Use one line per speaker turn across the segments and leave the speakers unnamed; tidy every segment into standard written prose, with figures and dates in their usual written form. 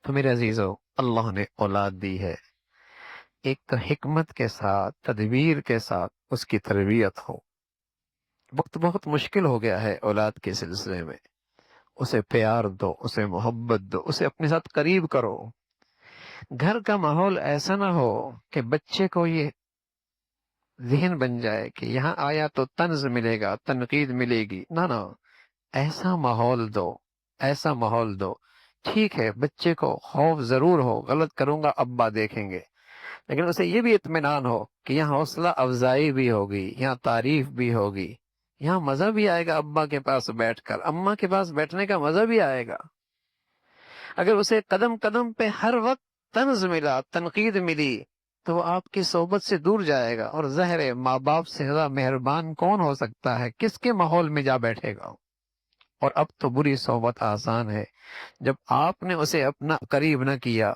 تو میرے عزیزو، اللہ نے اولاد دی ہے، ایک تو حکمت کے ساتھ، تدبیر کے ساتھ اس کی تربیت ہو۔ وقت بہت مشکل ہو گیا ہے اولاد کے سلسلے میں، اسے پیار دو، اسے محبت دو، اسے اپنے ساتھ قریب کرو۔ گھر کا ماحول ایسا نہ ہو کہ بچے کو یہ ذہن بن جائے کہ یہاں آیا تو طنز ملے گا، تنقید ملے گی، نہ نہ، ایسا ماحول دو، ایسا ماحول دو۔ ٹھیک ہے، بچے کو خوف ضرور ہو، غلط کروں گا ابا دیکھیں گے، لیکن اسے یہ بھی اطمینان ہو کہ یہاں حوصلہ افزائی بھی ہوگی، یہاں تعریف بھی ہوگی، یہاں مزہ بھی آئے گا، ابا کے پاس بیٹھ کر، اماں کے پاس بیٹھنے کا مزہ بھی آئے گا۔ اگر اسے قدم قدم پہ ہر وقت طنز ملا، تنقید ملی، تو وہ آپ کی صحبت سے دور جائے گا، اور ظاہر ہے ماں باپ سے زیادہ مہربان کون ہو سکتا ہے، کس کے ماحول میں جا بیٹھے گا۔ اور اب تو بری صحبت آسان ہے، جب آپ نے اسے اپنا قریب نہ کیا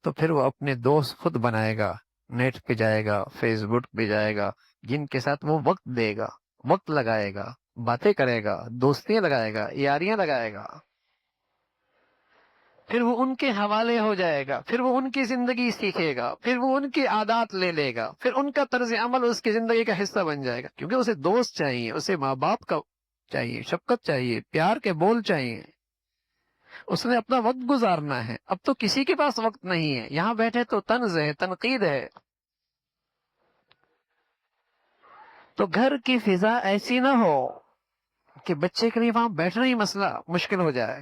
تو پھر وہ اپنے دوست خود بنائے گا، نیٹ پہ جائے گا، فیس بک پہ جائے گا، جن کے ساتھ وہ وقت دے گا، وقت لگائے گا، باتیں کرے گا، دوستیاں لگائے گا، یاریاں لگائے گا، پھر وہ ان کے حوالے ہو جائے گا، پھر وہ ان کی زندگی سیکھے گا، پھر وہ ان کی عادات لے لے گا، پھر ان کا طرز عمل اس کی زندگی کا حصہ بن جائے گا، کیونکہ اسے دوست چاہیے، اسے ماں باپ کا چاہیے، شفقت چاہیے، پیار کے بول چاہیے، اس نے اپنا وقت گزارنا ہے۔ اب تو کسی کے پاس وقت نہیں ہے، یہاں بیٹھے تو طنز ہے، تنقید ہے۔ تو گھر کی فضا ایسی نہ ہو کہ بچے کے لیے وہاں بیٹھنا ہی مسئلہ مشکل ہو جائے۔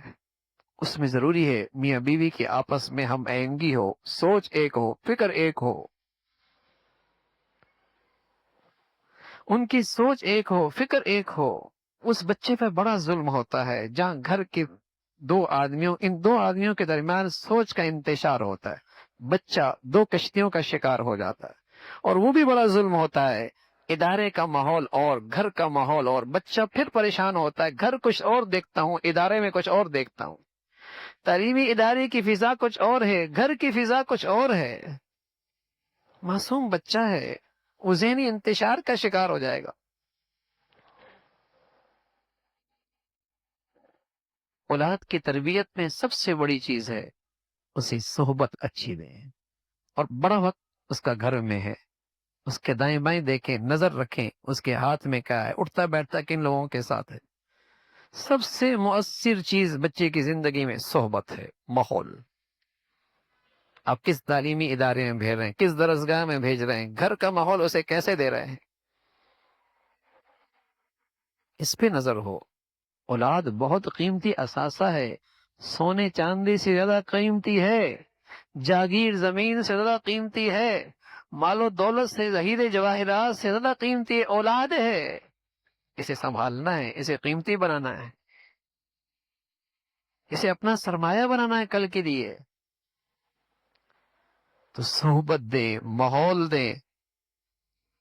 اس میں ضروری ہے میاں بیوی کے آپس میں ہم آہنگی ہو، سوچ ایک ہو، فکر ایک ہو، ان کی سوچ ایک ہو، فکر ایک ہو۔ اس بچے پہ بڑا ظلم ہوتا ہے جہاں گھر کے ان دو آدمیوں کے درمیان سوچ کا انتشار ہوتا ہے، بچہ دو کشتیوں کا شکار ہو جاتا ہے، اور وہ بھی بڑا ظلم ہوتا ہے۔ ادارے کا ماحول اور گھر کا ماحول، اور بچہ پھر پریشان ہوتا ہے، گھر کچھ اور دیکھتا ہوں، ادارے میں کچھ اور دیکھتا ہوں، تعلیمی ادارے کی فضا کچھ اور ہے، گھر کی فضا کچھ اور ہے۔ معصوم بچہ ہے، وہ ذہنی انتشار کا شکار ہو جائے گا۔ اولاد کی تربیت میں سب سے بڑی چیز ہے اسے صحبت اچھی دیں، اور بڑا وقت اس کا گھر میں ہے، اس کے دائیں بائیں دیکھیں، نظر رکھیں، اس کے ہاتھ میں کیا ہے، اٹھتا بیٹھتا کن لوگوں کے ساتھ ہے۔ سب سے مؤثر چیز بچے کی زندگی میں صحبت ہے، ماحول۔ آپ کس تعلیمی ادارے میں بھیج رہے ہیں، کس درسگاہ میں بھیج رہے ہیں، گھر کا ماحول اسے کیسے دے رہے ہیں، اس پہ نظر ہو۔ اولاد بہت قیمتی اثاثہ ہے، سونے چاندی سے زیادہ قیمتی ہے، جاگیر زمین سے زیادہ قیمتی ہے، مال و دولت سے، ظہیر جواہرات سے زیادہ قیمتی اولاد ہے۔ اسے سنبھالنا ہے، اسے قیمتی بنانا ہے، اسے اپنا سرمایہ بنانا ہے کل کے لیے۔ تو صحبت دیں، ماحول دیں،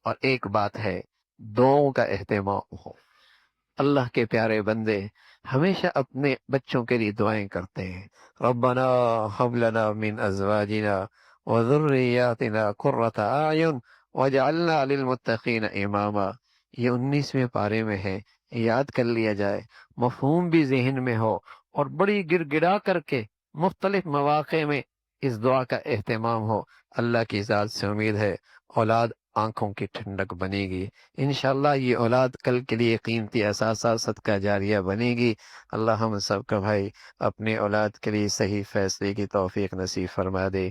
اور ایک بات ہے، دعاؤں کا اہتمام ہو۔ اللہ کے پیارے بندے ہمیشہ اپنے بچوں کے لیے دعائیں کرتے ہیں، ربنا ہب لنا من ازواجنا وذریاتنا قرۃ اعین واجعلنا للمتقین اماما۔ یہ 19ویں پارے میں ہے، یاد کر لیا جائے، مفہوم بھی ذہن میں ہو، اور بڑی گڑ گڑا کر کے مختلف مواقع میں اس دعا کا اہتمام ہو۔ اللہ کی ذات سے امید ہے اولاد آنکھوں کی ٹھنڈک بنے گی، انشاءاللہ یہ اولاد کل کے لیے قیمتی اثاثہ صدقہ جاریہ بنے گی۔ اللہ ہم سب کا بھائی اپنے اولاد کے لیے صحیح فیصلے کی توفیق نصیب فرما دے۔